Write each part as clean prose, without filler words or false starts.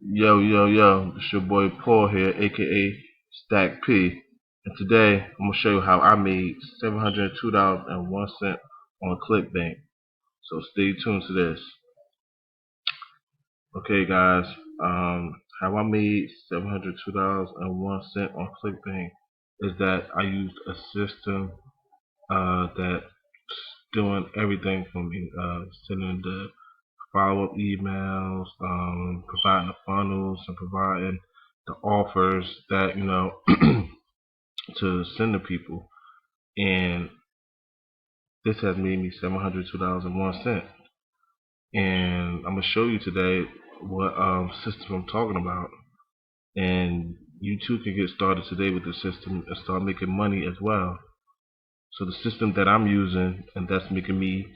Yo, yo, yo, it's your boy Paul here, aka Stack P. And today I'm gonna show you how I made $702.01 on Clickbank. So stay tuned to this. Okay guys, how I made $702.01 on Clickbank is that I used a system that's doing everything for me, sending the follow-up emails, providing the funnels, and providing the offers that to send to people. And this has made me $702.01. And I'm gonna show you today what system I'm talking about. And you too can get started today with the system and start making money as well. So the system that I'm using and that's making me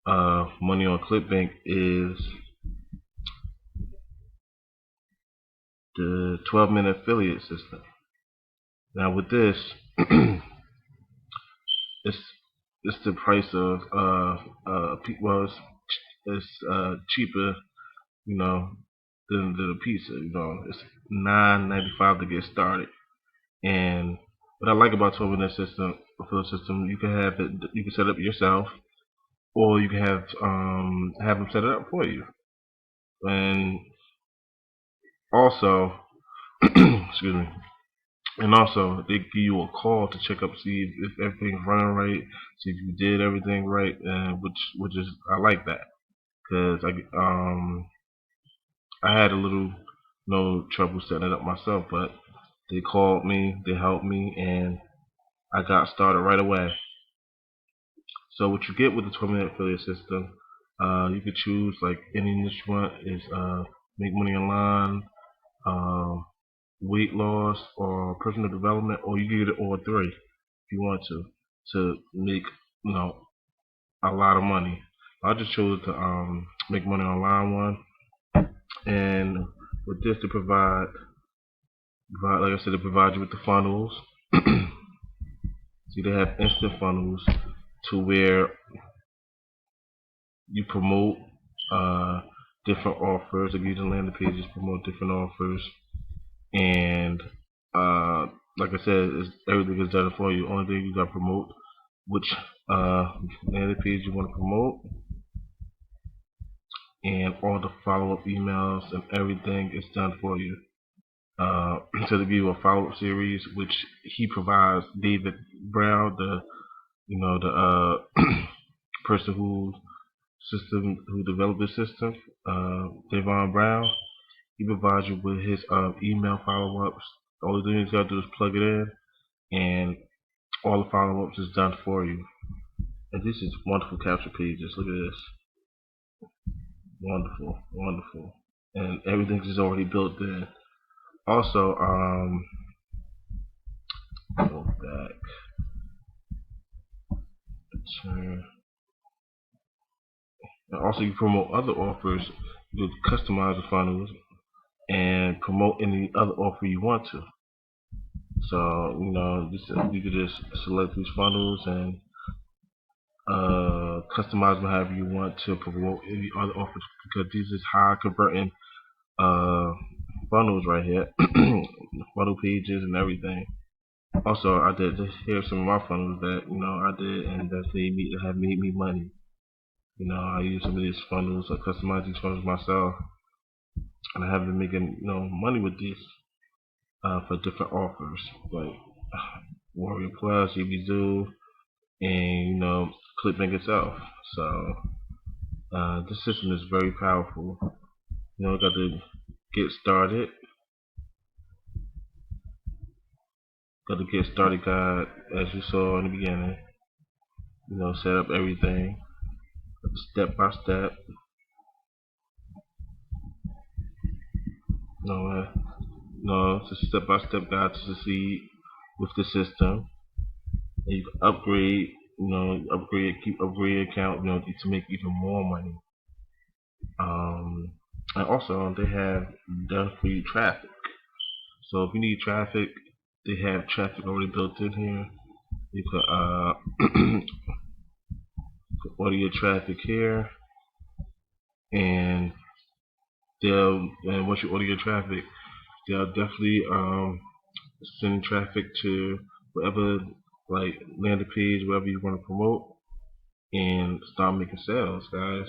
money on ClickBank is the 12-minute affiliate system. Now with this, it's it's the price of well it's cheaper, you know, than the pizza. It's $9.95 to get started. And what I like about 12-minute system, affiliate system, you can have it, you can set it up yourself, or you can have them set it up for you. And also, excuse me. And also, they give you a call to check up, see if everything's running right, see if you did everything right, and which is I like that because I had a little no trouble setting it up myself, but they called me, they helped me, and I got started right away. So what you get with the 12-minute affiliate system, you could choose like any niche you want is make money online, um, weight loss, or personal development, or you can get it all three if you want to make you know a lot of money. I just chose the make money online one, and with this to provide like I said, to provide you with the funnels. See, they have instant funnels to where you promote uh, different offers. They give you the landing pages, promote different offers, and uh, like I said, everything is done for you. Only thing you got to promote which landing page you want to promote, and all the follow-up emails and everything is done for you. So to give you a follow-up series, which he provides, David Brown, the person who developed the system, Davon Brown. He provides you with his email follow-ups. All you gotta do is plug it in, and all the follow-ups is done for you. And this is wonderful capture pages. Look at this, wonderful, wonderful, and everything is already built in. Also, go back, turn, and also you promote other offers. You customize the funnels and promote any other offer you want to. So you could just select these funnels and customize them however you want to promote any other offers because these is high converting uh, funnels right here, funnel pages and everything. Also, I did just here some of my funnels that I did and that have made me money. I use some of these funnels, I customize these funnels myself, and I have been making money with these for different offers like Warrior Plus, EBZoo, and Clickbank itself. So this system is very powerful. Got to get started. Got to get started guide as you saw in the beginning. Set up everything step by step. Uh, it's a step by step guide to succeed with the system. And you can upgrade. Keep upgrade account. To make even more money. And also they have done for you traffic. So if you need traffic, they have traffic already built in here. You can order your traffic here, and and once you order your traffic, they'll definitely send traffic to whatever, like, landing page, wherever you want to promote, and start making sales, guys.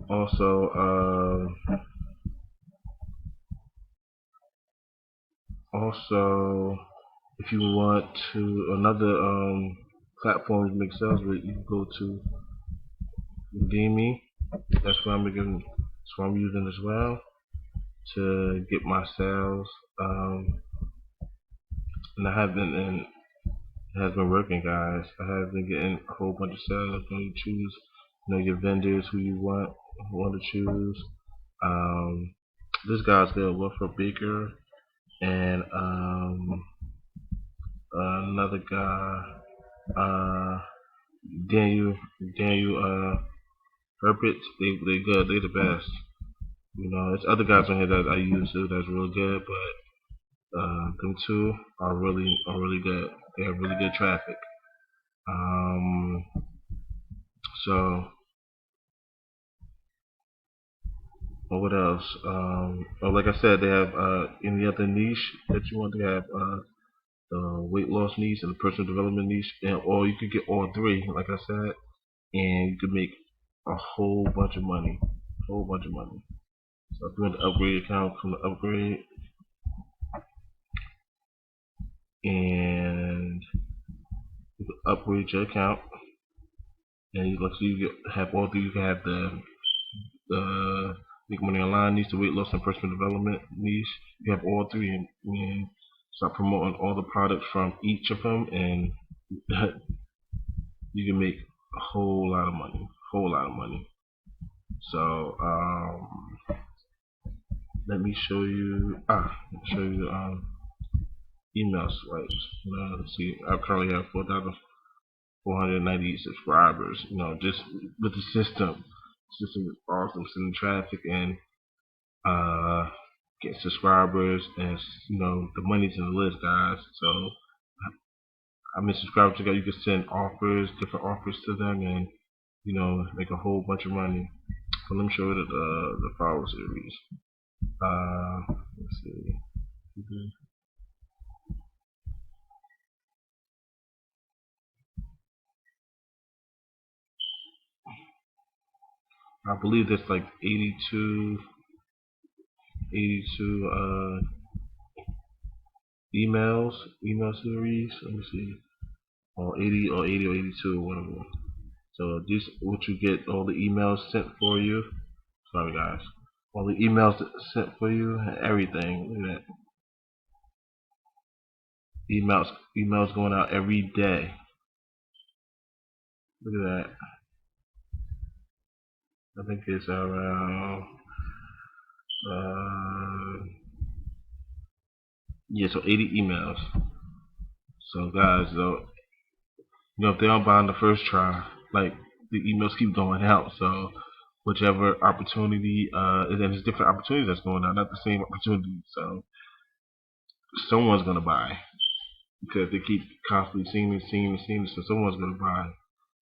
Also, also, if you want to another platform to make sales with, you can go to Udemy. That's what I'm using as well to get my sales. Um, and I have been and it has been working, guys. I have been getting a whole bunch of sales. When you choose, your vendors who you want to choose. Um, this guy's good, Wilford Baker, and another guy, uh, Daniel Daniel Herbert. They good. They the best. There's other guys on here that I use too that's real good, but them two are really good. They have really good traffic. Um, so, what else? Like I said, they have any other niche that you want. They have the weight loss niche and the personal development niche, or you could get all three, like I said, and you could make a whole bunch of money. Whole bunch of money. So if you want to upgrade your account, from the upgrade, and you can upgrade your account, and have all three. You can have the make money online niche, the weight loss and personal development niche. You have all three, and start promoting all the products from each of them, and you can make a whole lot of money. Whole lot of money. So let me show you. Show you email swipes. Let's see. I currently have 4,498 subscribers. Just with the system. The system is awesome. Sending traffic and get subscribers, and the money's in the list, guys. So how many subscribers you got? You can send offers, different offers to them, and make a whole bunch of money. So let me show you the follow series. Let's see. I believe there's like 82 email series. Let me see, or 80 or 82, one of them. So this what you get, all the emails sent for you. Sorry, guys. All the emails sent for you and everything. Look at that. Emails going out every day. Look at that. I think it's around uh yeah, so 80 emails. So guys, though, if they don't buy on the first try, like, the emails keep going out. So whichever opportunity, and then there's different opportunities that's going out, not the same opportunity. So someone's gonna buy because they keep constantly seeing it. So someone's gonna buy.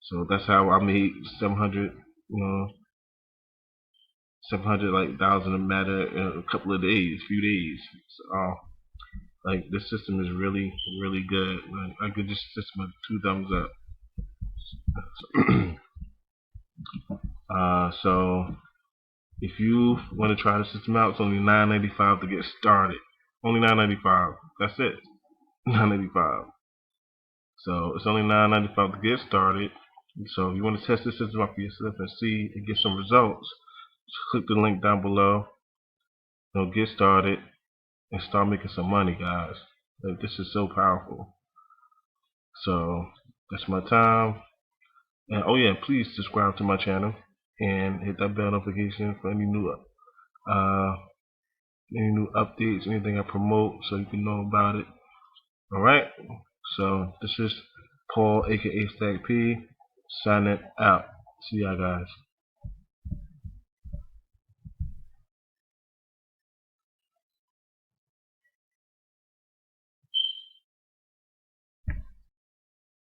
So that's how I made 700, 700 like thousand a matter in a couple of days, few days. So, like, this system is really, really good. Like, I give this system a 2 thumbs up. So if you want to try the system out, it's only $9.95 to get started. Only $9.95. That's it. $9.95. So it's only $9.95 to get started. So if you want to test this system out for yourself and see and get some results, just click the link down below. Get started and start making some money, guys. Like, this is so powerful. So that's my time. And oh yeah, please subscribe to my channel and hit that bell notification for uh, any new updates, anything I promote, so you can know about it. All right. So this is Paul, aka Stack P, signing out. See y'all, guys.